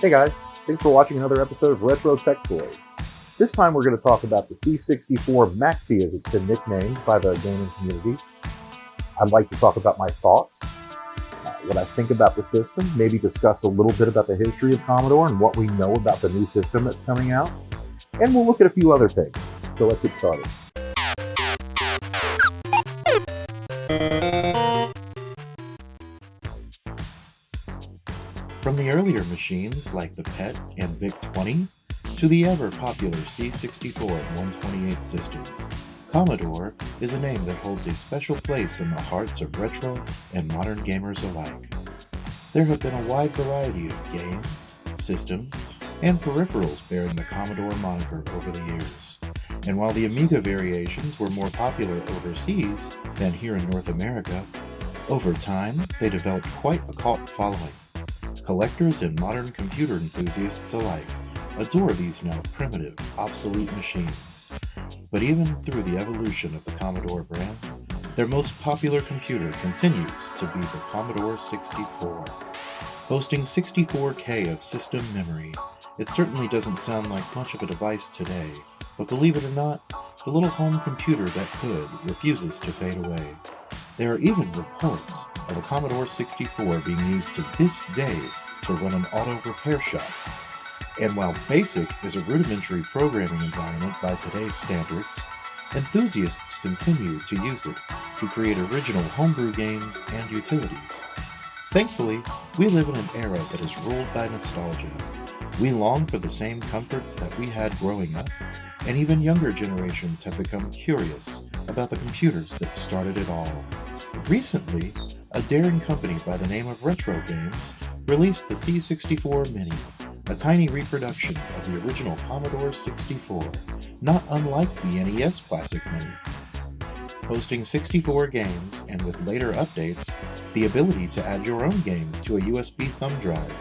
Hey guys, thanks for watching another episode of Retro Tech Toys. This time we're going to talk about the C64 Maxi as it's been nicknamed by the gaming community. I'd like to talk about my thoughts, what I think about the system, maybe discuss a little bit about the history of Commodore and what we know about the new system that's coming out, and we'll look at a few other things. So let's get started. From the earlier machines like the PET and VIC-20 to the ever-popular C64 and 128 systems, Commodore is a name that holds a special place in the hearts of retro and modern gamers alike. There have been a wide variety of games, systems, and peripherals bearing the Commodore moniker over the years, and while the Amiga variations were more popular overseas than here in North America, over time they developed quite a cult following. Collectors and modern computer enthusiasts alike adore these now primitive, obsolete machines. But even through the evolution of the Commodore brand, their most popular computer continues to be the Commodore 64. Boasting 64K of system memory, it certainly doesn't sound like much of a device today, but believe it or not, the little home computer that could refuses to fade away. There are even reports of a Commodore 64 being used to this day to run an auto repair shop. And while BASIC is a rudimentary programming environment by today's standards, enthusiasts continue to use it to create original homebrew games and utilities. Thankfully, we live in an era that is ruled by nostalgia. We long for the same comforts that we had growing up, and even younger generations have become curious about the computers that started it all. Recently, a daring company by the name of Retro Games released the C64 Mini, a tiny reproduction of the original Commodore 64, not unlike the NES Classic Mini. Boasting 64 games, and with later updates, the ability to add your own games to a USB thumb drive,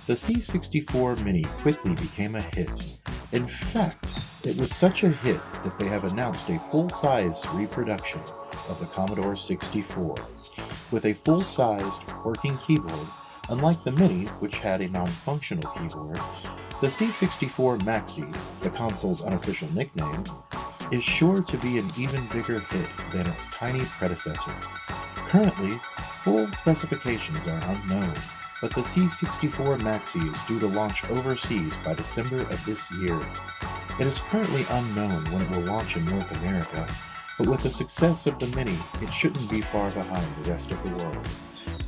the C64 Mini quickly became a hit. In fact, it was such a hit that they have announced a full-size reproduction of the Commodore 64, with a full-sized working keyboard. Unlike the Mini, which had a non-functional keyboard, the C64 Maxi, the console's unofficial nickname, is sure to be an even bigger hit than its tiny predecessor. Currently, full specifications are unknown, but the C64 Maxi is due to launch overseas by December of this year. It is currently unknown when it will launch in North America, but with the success of the Mini, it shouldn't be far behind the rest of the world.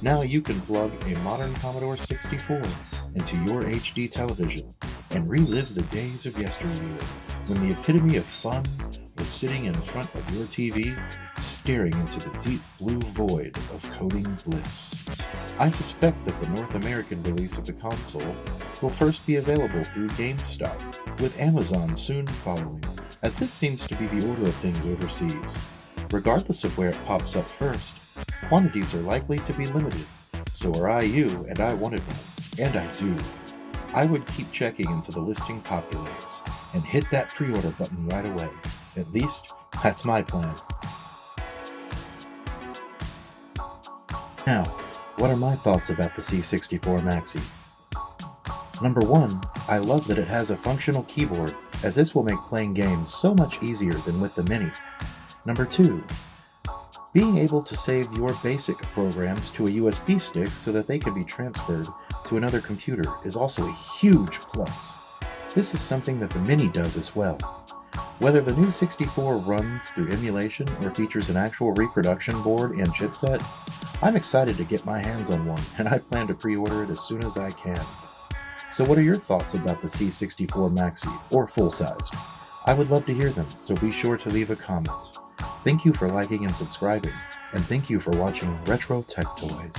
Now you can plug a modern Commodore 64 into your HD television and relive the days of yesteryear, when the epitome of fun was sitting in front of your TV, staring into the deep blue void of coding bliss. I suspect that the North American release of the console will first be available through GameStop, with Amazon soon following, as this seems to be the order of things overseas. Regardless of where it pops up first, quantities are likely to be limited, so were I you and I wanted one, and I do, I would keep checking until the listing populates, and hit that pre-order button right away. At least, that's my plan. Now, what are my thoughts about the C64 Maxi? Number one, I love that it has a functional keyboard, as this will make playing games so much easier than with the Mini. Number two, being able to save your BASIC programs to a USB stick so that they can be transferred to another computer is also a huge plus. This is something that the Mini does as well. Whether the new 64 runs through emulation or features an actual reproduction board and chipset, I'm excited to get my hands on one, and I plan to pre-order it as soon as I can. So what are your thoughts about the C64 Maxi, or full-sized? I would love to hear them, so be sure to leave a comment. Thank you for liking and subscribing, and thank you for watching Retro Tech Toys.